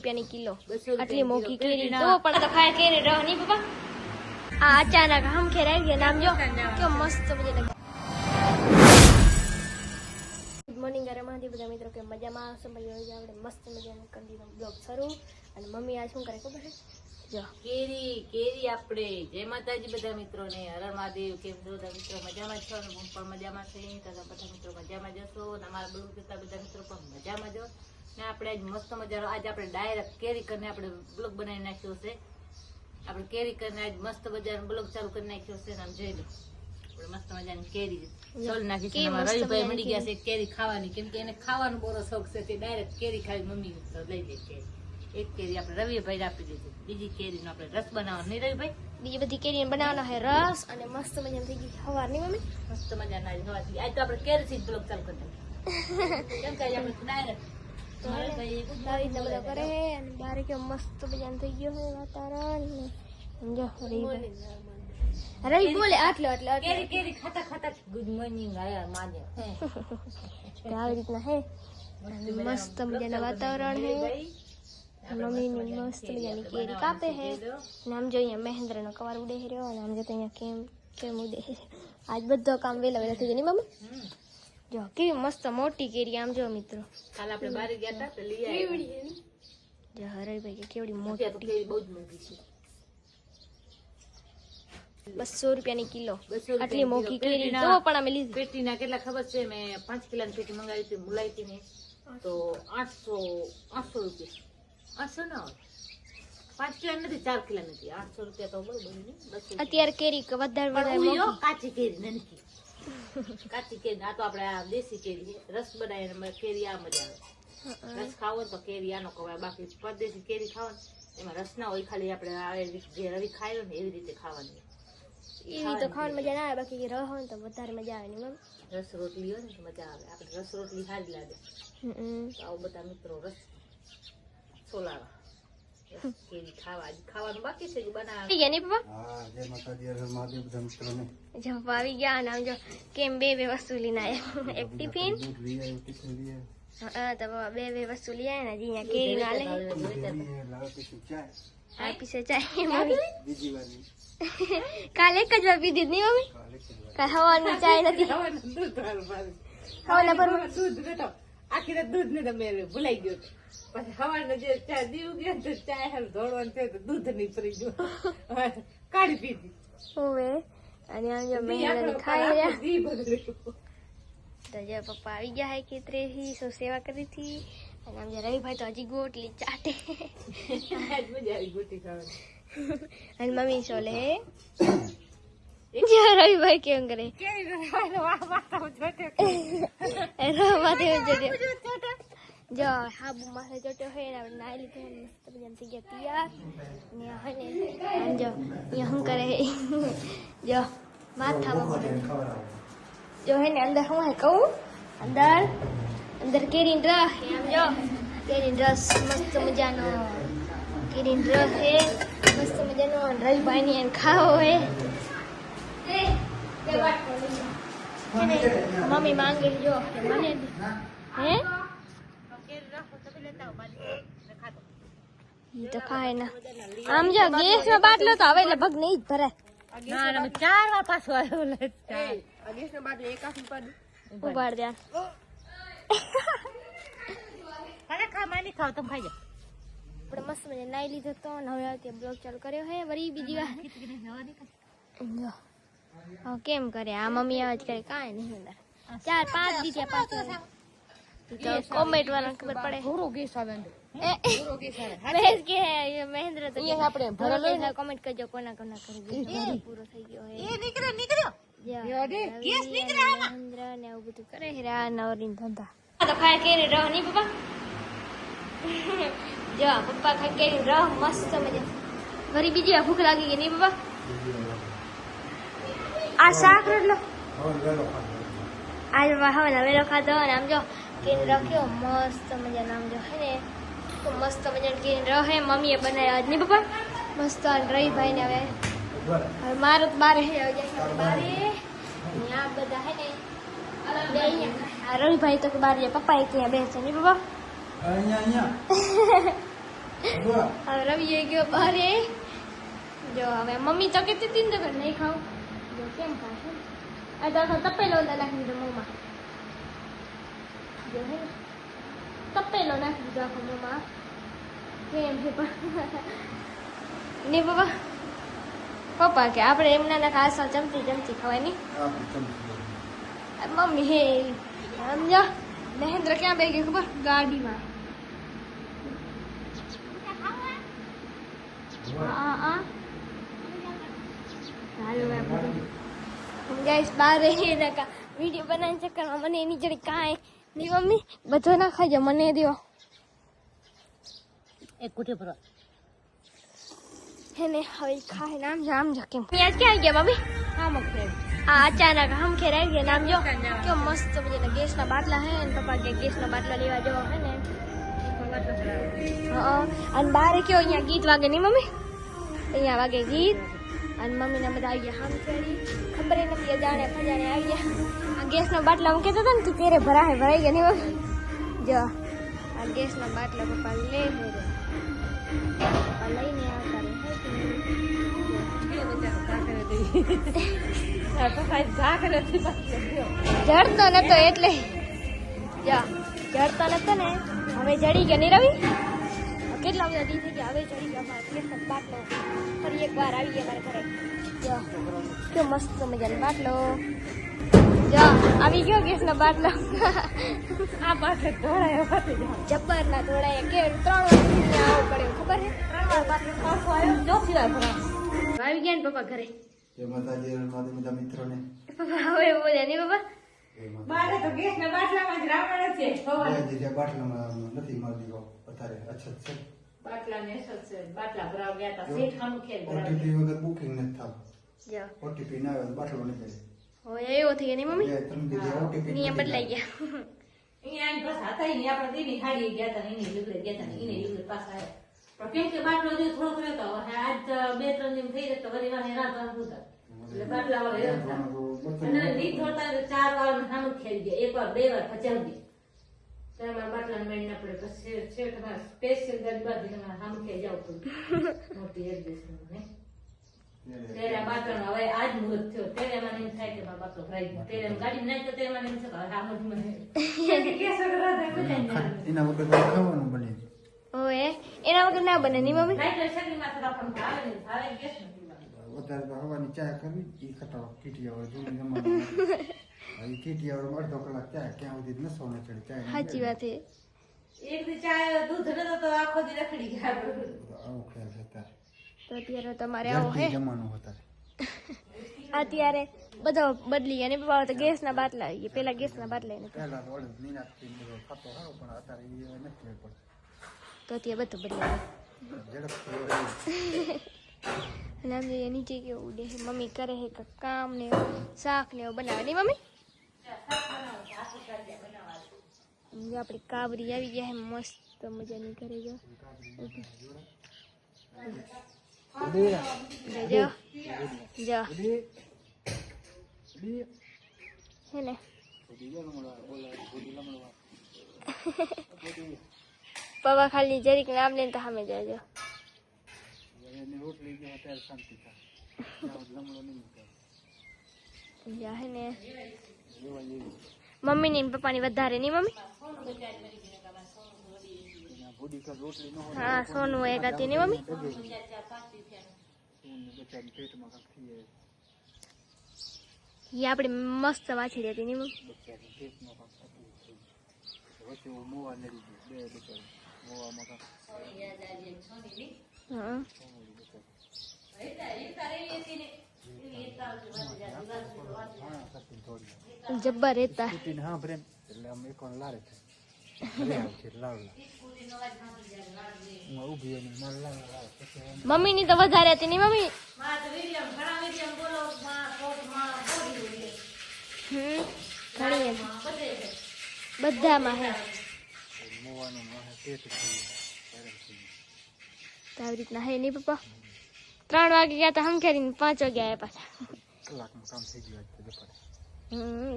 રૂપિયાની કિલો આટલી મોંઘી કેરી તો પણ તો ખાય કેરી રહ નહીં પપ્પા આ અચાનક હમ ખેર આવી ગયા નામ જો કેવો મસ્ત મજા લાગે ગુડ મોર્નિંગ મહાદેવ બધા મિત્રો કે મજામાં આવશે ભાઈ આપણે મસ્ત મજાનો કન્ટિન્યુ બ્લોગ શરૂ અને મમ્મી આ શું કરે ખબર છે જો કેરી આપણે જય માતાજી બધા મિત્રોને હર મહાદેવ કેમ છો બધા મિત્રો મજામાં છો અને હું પણ મજામાં છું બધા મિત્રો મજામાં જશો અને અમારા બ્લોગ જોતા બધા મિત્રો પણ મજામાં જો ને આપણે આજ મસ્ત મજાનો આજ આપણે ડાયરેક્ટ કેરી કરીને આપણે બ્લોગ બનાવી નાખ્યો છે આપણે કેરી કરીને આજ મસ્ત મજાનો બ્લોગ ચાલુ કરી નાખ્યો છે આમ જોઈ લો આપણે મસ્ત મજાની કેરી સોલ નાખી છે રવિભાઈ મળી ગયા છે કેરી ખાવાની કેમ કે એને ખાવાનો બહુ શોખ છે તે ડાયરેક્ટ કેરી ખાવી મમ્મી લઈ લે છે એક કેરી આપણે રવિભાઈ આપી દીધી બીજી કેરીનો આપણે રસ બનાવવાનો નહીં રવિભાઈ બીજી બધી કેરી બનાવવાનો છે રસ અને મસ્ત મજાની થઈ ગઈ સવાર ની મમ્મી મસ્ત મજાના સવાર થઈ આજ તો આપણે કેરી થી બ્લોગ ચાલુ કરી કેમ કે આપણે ડાયરેક્ટ બધા કરે અને બારે કેવો મસ્ત મજાનું થઈ ગયો છે વાતાવરણ સમજો રવિ બોલે આટલો કેરી કેરી ખાતા ખાતા ગુડ મોર્નિંગ આયા માને આવી રીતના હે મસ્ત મજાના વાતાવરણ હે મમ્મીની મસ્ત મજાની કેરી કાપે હે આમ જો અહીંયા મહેન્દ્ર નો કવાર ઉડે રહ્યો અને આમ જો અહીંયા કેમ ઉડે આજ બધો કામ વેલા વેલા થઈ જાય ને મમ્મી જો કેવી મસ્ત મોટી કેરી આમ જો મિત્રો કાલ આપણે બારે ગયા હતા તો લઈ આવ્યા જો હરભાઈ કે કેવડી મોટી કેરી બહુ જ મોટી છે 200 રૂપિયાની કિલો આટલી મોટી કેરી તો પણ અમે લીધી પેટીના કેટલા ખબર છે મેં 5 કિલોની પેટી મંગાવી હતી મુલાઈતી ને તો 800 રૂપિયા 800 ના હોય 5 કિલો નથી 4 કિલો નથી 800 રૂપિયા તો બરોબર ને અત્યારે કેરી વધારે કાચી કેરી નથી કાચી કેરી આ તો આપણે આ દેશી કેરી છે રસ બનાવીને કેરી આ મજા આવે રસ ખાવો તો કેરી આનો ખવાય બાકી પરદેશી કેરી ખાવો એમાં રસ ના હોય ખાલી આપણે જે રવિ ખાયો ને એવી રીતે ખાવાની એવી તો ખાવાની મજા ના આવે બાકી રહ હોય તો વધારે મજા આવે ને મમ રસ રોટલી હોય ને તો મજા આવે આપણે રસ રોટલી સારી લાગે તો આવો બધા મિત્રો રસ સોલાવા કેરી ખાવાનું બાકી છે બનાવવા ગયા ને પપ્પા હા જય માતાજી હર મહાદેવ બધા મિત્રોને જપ આવી ગયા અને આમ જો કેમ બે વસ્તુ લઈને આવ્યા એક ટિફિન હા તો બે વસ્તુ લઈ આવ્યા ને અહીંયા કેરી ના લે આ પીસે ચાય મમ્મી બીજી વાર કાલે એક જ વાર પીધી નહીં મમ્મી કાલ હવાની ચાય નથી હવાના પર દૂધ નતો આખી રાત દૂધ નતો મેં ભૂલાઈ ગયો પછી સવારનો જે ચા દીવું ગયો તો ચા હાલ ધોળવાનું થયું તો દૂધ નહીં પડી ગયું કાઢી પીધી હોવે અને આમ જો મહેનત ખાઈ રહ્યા તો જે પપ્પા આવી ગયા હે ખેતરેથી સો સેવા કરી હતી અને આમ જે રવિભાઈ તો હજી ગોટલી ચાટે મજા આવી ગોટી ખાવાની અને મમ્મી સોલે રવિભાઈ કેમ કરે જો હાબુ માથે ચોટ્યો હોય આપણે નાઈ લીધો મસ્ત મજાનું થઈ ગયા તૈયાર ને આમ જો અહીંયા શું કરે જો માથામાં જો હે ને અંદર શું હે કહું અંદર કેરીનો રસ આમ જો કેરીનો રસ મસ્ત મજાનો કેરીનો રસ હે મસ્ત મજાનો રવિભાઈ ની એને ખાવો હે મમ્મી માંગે જો મને હે તો ખાય ના આમ જો ગેસ નો બાટલો તો હવે લગભગ નહીં જ ભરાય ના 4 વાર પાછો આવ્યો ગેસ નો બાટલો એક આખી ઉપાડ દે અરે ખા માની ખાવ તમે ખાઈ જાઓ આપણે મસ્ત મજા નાઈ લીધો તો ને હવે તે બ્લોગ ચાલુ કર્યો હે વરી બીજી વાર જો કેમ કરે આ મમ્મી આવાજ કરે કાંઈ નહીં અંદર 4-5 દી ત્યાં પાછો તો કોમેન્ટ વાળા ખબર પડે પૂરો ગેસ આવે મહેશ કે મહેન્દ્ર તો આપણે ભરેલો કોમેન્ટ કરજો કોના કોના કરી પૂરો થઈ ગયો હે એ નીકળ્યો ગેસ નીકળ્યો મહેન્દ્ર ને એવું બધું કરે હેરા નવરીન ધંધા તો ખાય કેરી રહ નહીં પપ્પા જો પપ્પા ખાય કેરી રહ મસ્ત મજા વરી બીજી વાર ભૂખ લાગી ગઈ નહીં પપ્પા આ શાક રોટલો આજ હવે નવેલો ખાધો અને આમ જો કેરી રાખ્યો મસ્ત મજાનો આમ જો હે ને તો મસ્ત મજાની કેરી રહે મમ્મીએ બનાવ્યા આજ નહીં પપ્પા મસ્ત રવિભાઈ ને હવે મારો તો બારે હે બારે આ બધા હે ને આ રવિભાઈ તો બારે પપ્પા એક ત્યાં બેસે નહીં પપ્પા હવે રવિએ ગયો બહારે. જો હવે મમ્મી તો કહેતી હતી ને તો નહીં ખાવું. જો કેમ ખાશે આ તો આખો તપેલો નાખી દીધો મોંમાં. જો હે તપેલો નાખી દીધો આખો મોંમાં. કેમ છે પણ ને પપ્પા કે આપણે એમના ના ખાસા ચમચી ચમચી ખવાય મમ્મી હે સમજો. મહેન્દ્ર ક્યાં બે ગયો ખબર? ગાડીમાં. ગાઈસ બાર વિડીયો બનાવીને ચક્કરમાં મને એની જડી કાંઈ નહીં મમ્મી બધો ના ખાજો મને દો. એક કુઠે ભરો હેને હવે ખાય નામ જો આમ જો કેમ આજ ક્યાં આવી ગયા મમ્મી? હા મગફળી હા અચાનક હમ ખેર આવી ગયા નામ જો કેમ મસ્ત મજાના ગેસના બાટલા હે ને પપ્પા કે ગેસના બાટલા લેવા જવા હે ને. હા અને બારે કયો અહીંયા ગીત વાગે નહીં મમ્મી? અહીંયા વાગે ગીત અને મમ્મીને બધા આવી ગયા હમ ખેરી ખબર નથી અજાણે ફજાણે આવી ગયા. આ ગેસના બાટલા હું કહેતો હતો ને કે તેરે ભરાઈ ગયા નહીં મમ્મી? જો આ ગેસના બાટલા પપ્પા લે પપ્પા લઈને આવતા જડતો નતો એટલે જડતો નતો ને હવે જડી ગયો નહીં રવિ? કેટલા બધા દી થઈ ગયા હવે જડી ગયા. બાટલો ફરી એક વાર આવી ગયા મારા ઘરે. કેવો મસ્ત મજાનો બાટલો. જો આવી ગયો ગેસનો બાટલો. આ પાસે ધોળાયો જબ્બર ના ધોળાય કે 3 વાગે આવવું પડે ખબર હે? ચોથી વાર ભરા આવી ગયા ને પપ્પા ઘરે. જય માતાજી હર બધા મિત્રોને. પપ્પા હવે બોલ્યા નહીં પપ્પા? બારે તો ગેસના બાટલામાં જ રાવણ છે. જે બાટલામાં નથી મારી દીવો અત્યારે અછત છે. બાટલા ને અસર છે. બાટલા ભરાવ ગયા હતા સેઠ ખાનું ખેલ ભરાવ ઓટીપી વગર બુકિંગ નથી થાવ. જો ઓટીપી ના આવે તો બાટલો નહીં જાય. હોય એવો થઈ ગયા નહીં મમ્મી? 3 દિવસ ઓટીપી નિયમ બદલાઈ ગયા. અહીંયા આની પાસે હતા ને આપણે દીની ખાડી ગયા હતા એને લીગડે ગયા હતા એને લીગડે પાછા આવ્યા પણ કેમ કે બાટલો જે થોડોક રહેતો આજ 2-3 દિન થઈ જતો વળી વાર રાત વાર હતા એટલે બાટલા વાળા અને દી થોડતા 4 વાર સામું ખેલી ગયા એક વાર 2 વાર પચાવી તેમાં બાટલા મેળના પડે પછી છે તમારે સ્પેશિયલ ગાડી બાંધી તમારે સામું ખેલી જાવ પડે મોટી એડજસ્ટ ને તેરા બાટલો હવે આજ મુહૂર્ત થયો તેરે મને એમ થાય કે મારા બાટલો ભરાઈ ગયો તેરે ગાડી નાખ તો તેરે મને એમ થાય કે આ મોઢું મને કેસો કરાતા બધા એના વગર તો ખાવાનું બને. ઓએ એના વગર ના બને નહીં મમ્મી? નાઈટ શરીરમાં થોડા પણ ભાવે ને ભાવે ગેસ નથી વધારે તો હવાની ચા કરવી એ ખટાવો કીટિયા હોય જૂની જમાનો એ કીટિયા અડધો કલાક ચા ક્યાં સુધી નસો ન ચડી ચા સાચી વાત છે. એક દી ચા દૂધ નતો તો આખો દી રખડી ગયા આવું ખ્યાલ છે અત્યારે. તો અત્યારે તમારે આવો હે જમાનો અત્યારે અત્યારે બધો બદલી ગયા ને પપ્પા તો ગેસના બાટલા આવી ગયા. પેલા ગેસના બાટલા એને પહેલા તો ઓળખ નિનાદથી બધો થતો સારો પણ અત્યારે એ નથી પડતો તો અત્યારે બધું બદલાય. ઝડપથી અને આમ જોઈએ નીચે કેવું ઉડે છે. મમ્મી કરે છે કે કામ ને શાક ને એવું બનાવે નહીં મમ્મી? આપણી કાબરી આવી ગયા છે મસ્ત મજાની ઘરે જો જો જો હે ને પપ્પા ખાલી જરીક નામ લઈને તો સામે જાજો. હે ને મમ્મી ની પપ્પા ની વધારે નહીં મમ્મી? હા સોનું એક હતી નહીં મમ્મી? એ આપડે મસ્ત વાંચી દેતી નહીં મમ્મી? હા જબ્બર રહેતા. મમ્મી ની તો વધારે હતી નહીં મમ્મી? ઘણી બધામાં હે આવી રીતના હે નહીં પપ્પા? 3 વાગે ગયા તો હમખેરીને 5 વાગે આવ્યા પાછા.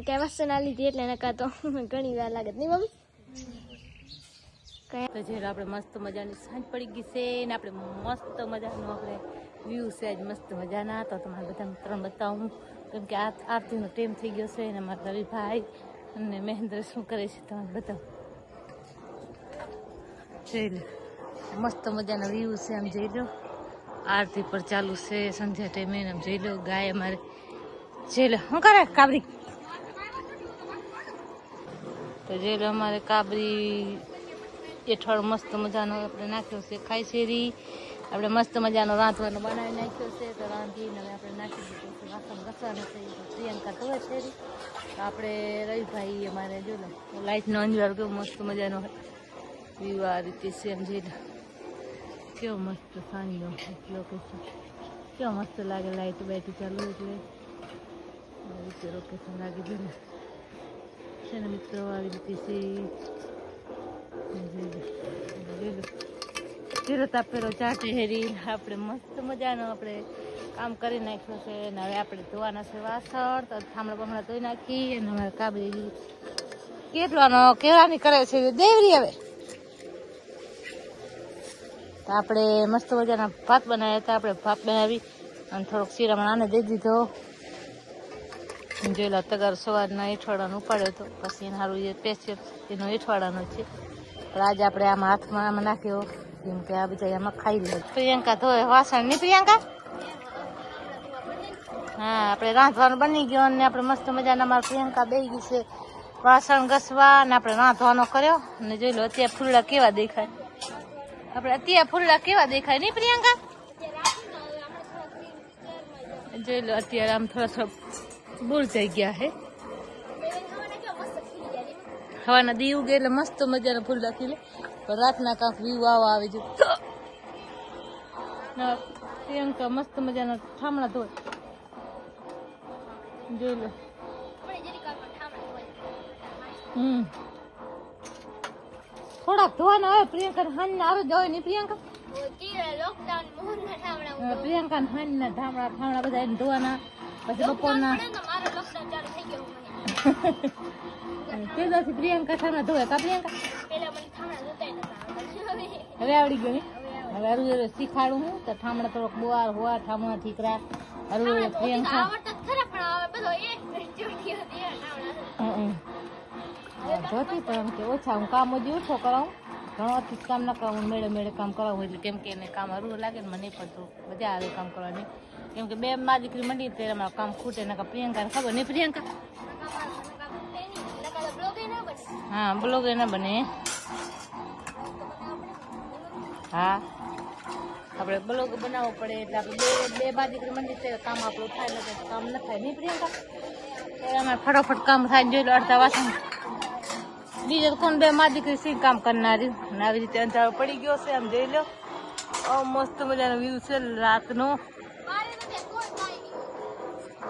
કઈ વસ્તુ ના લીધી એટલે નકા તો ઘણી વાર લાગે નહીં મમ્મી? તો જે આપણે મસ્ત મજાની સાંજ પડી ગઈ છે ને આપણે મસ્ત મજાનું આપણે વ્યૂ છે આજ મસ્ત મજાના. તો તમારા બધા મિત્રોને બતાવું કેમ કે આરતીનો ટાઈમ થઈ ગયો છે અને મારા રવિભાઈ અને મહેન્દ્ર શું કરે છે તમારે બતાવું. જોઈ લો મસ્ત મજાનો વ્યૂ છે. આમ જોઈ લો આરતી પર ચાલુ છે સંધ્યા ટાઈમે. આમ જોઈ લો ગાય અમારે જોઈ લો શું કરે કાબરી. તો જોઈ લો અમારે કાબરી એઠવાડ મસ્ત મજાનો આપણે નાખ્યો છે ખાઈ શેરી. આપણે મસ્ત મજાનો રાંધવાનો બનાવી નાખ્યો છે. તો રાંધીને હવે આપણે નાખી દીધું છે વાસણ ઘસવાનું છે. પ્રિયંકા ધોવે શેરી. તો આપણે રવિભાઈ અમારે જો લો લાઇટનો અંજવાળ કેવો મસ્ત મજાનો વ્યૂ આ રીતે છે. એમ જોઈ લો કેવો મસ્ત સાંજનો લોકેશન કેવો મસ્ત લાગે. લાઇટ બાઇટ ચાલુ એટલે આવી રીતે લોકેશન લાગી ગયું છે ને મિત્રો. આવી રીતે છે ચિરતા પેલો ચાટે હેરી આપણે મસ્ત મજાનો આપણે કામ કરી નાખ્યું છે. અને હવે આપણે ધોવાના છે વાસણ. તો થામણા બમણા ધોઈ નાખી અને અમારે કાબરી કેટલાનો કેળાની કરે છે દેવરી. હવે તો આપણે મસ્ત મજાના ભાત બનાવ્યા હતા. આપણે ભાત બનાવી અને થોડોક શીરામાં આને દઈ દીધો. જોયેલા તગાર સવારના એઠવાડાનો ઉપાડ્યો હતો. પછી એને સારું એ પેસ્ટ એનો એઠવાડાનો છે. પણ આજે આપણે આમાં હાથમાં આમાં નાખ્યો કેમ કે આ બધા આમાં ખાઈ લે. પ્રિયંકા ધોવે વાસણ નહીં પ્રિયંકા. હા આપણે રાંધવાનું બની ગયો અને આપણે મસ્ત મજાના અમારા પ્રિયંકા બેસી ગઈ છે વાસણ ઘસવા. અને આપણે રાંધવાનો કર્યો. અને જોઈ લો અત્યારે ફૂલડા કેવા દેખાય. આપણે અત્યારે ફૂલડા કેવા દેખાય નહીં પ્રિયંકા. જોઈ લો અત્યારે આમ થોડા બોલ થઈ ગયા હે. હવાના દી ઉગે એટલે મસ્ત મજાના ફૂલ રાખી લે. પણ રાતના કાંક વ્યૂ આવા આવે છે. પ્રિયંકા મસ્ત મજાના ઠામણા ધોય. જોઈ લો થોડાક ધોવાના આવે પ્રિયંકા. હાન ના આરો જોય નહીં પ્રિયંકા. પ્રિયંકા હાન ના ઠામણા બધા એને ધોવાના. પછી બપોરના પેલાથી પ્રિયંકા ઠામણા ધોવે કા પ્રિયંકા. હવે આવડી ગયો ને. હવે અરુ શીખાડું હું તો ઠામણા થોડોક બોવાર હોવા ઠામણા ઠીકરા અરુ પ્રિયંકા ધોતી. પણ કે ઓછા હું કામ હજી ઓછો કરાવું. ઘણોથી કામ ના કરાવું. મેળે મેળે કામ કરાવું એટલે કેમ કે એને કામ અરુ લાગે ને મને પણ મજા આવે કામ કરવાની. કેમ કે બે માં દીકરી મંડી ત્યારે અમારું કામ ખૂટે. નકા પ્રિયંકાને ખબર નહીં પ્રિયંકા. હા બ્લોગ ના બને. હા આપણે બ્લોગ બનાવવો પડે એટલે આપણે બે બા દીકરી મંડી ત્યારે કામ આપણું થાય. નથી કામ ન થાય નહીં પ્રિયંકા. ત્યારે અમારે ફટાફટ કામ થાય. જોઈ લો અડધા વાસણ બીજું કોણ બે માં દીકરી સી કામ કરનારી. અને આવી રીતે અંધારો પડી ગયો છે. આમ જોઈ લો મસ્ત મજાનો વ્યૂ છે રાતનો.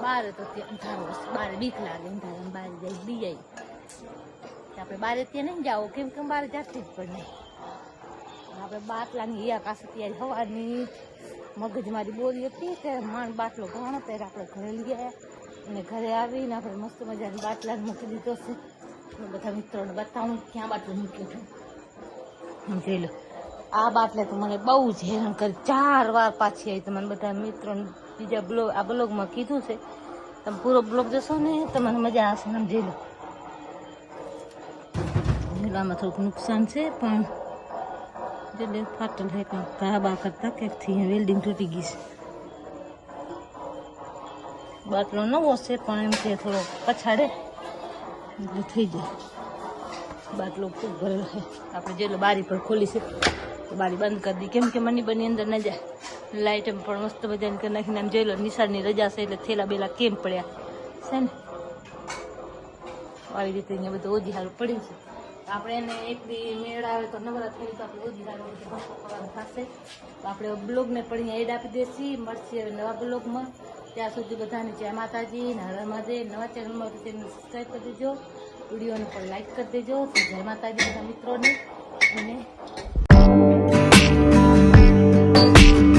બારે તો ત્યાં અંધારો બારે બીક લાગે. અંધારા બારે જાય બી જાય. આપણે બારે ત્યાં નહીં જાઓ કેમ કે બારે જાતી જ પડે. આપણે બાટલાની કાશે ત્યારે સવારની મગજમારી બોરી હતી ત્યારે માંડ બાટલો ઘણો. ત્યારે આપણે ઘરે લઈ ગયા અને ઘરે આવીને આપણે મસ્ત મજાની બાટલાને મૂકી દીધો છે. બધા મિત્રોને બતાવું ક્યાં બાટલો મૂક્યો છે. જોઈ લો આ બાટલે તો મને બહુ જ હેરાન કરી. 4 વાર પાછી આવી. તમને બધા મિત્રોને બીજા બ્લોગ આ બ્લોગમાં કીધું છે. તમે પૂરો બ્લોગ જશો ને તમને મજા આવશે. આમ જોઈ લો આમાં થોડુંક નુકસાન છે પણ એટલે ફાટલ છે કંઈક ઘા બા કરતા ક્યાંકથી વેલ્ડિંગ તૂટી ગઈ છે. બાટલો નવો છે પણ એમ કે થોડો પછાડે એટલે થઈ જાય. બાટલો ખૂબ ભરેલો છે. આપણે જેટલો બારી પર ખોલી છે તો બારી બંધ કરી દી કેમ કે મની બની અંદર ન જાય. લાઇટ એમ પણ મસ્ત મજાની કરી નાખીને આમ જોઈ લો નિશાળની રજા છે એટલે થેલા બેલા કેમ પડ્યા છે ને. આવી રીતે અહીંયા બધું ઓજી સારું પડ્યું છે. આપણે એને એક દી મેળ આવે તો નવરાત્રી તો આપણે ઓજી સારું બધું ભસ્કો કરવાનું થશે. તો આપણે બ્લોગને પણ અહીંયા એડ આપી દઈશું. મળશે હવે નવા બ્લોગમાં. ત્યાં સુધી બધાને જય માતાજી ને હર મહાદેવ. નવા ચેનલમાં ચેનલ સબસ્ક્રાઈબ કરી દેજો. વિડીયોને પણ લાઈક કરી દેજો. જય માતાજી બધા મિત્રોને. અને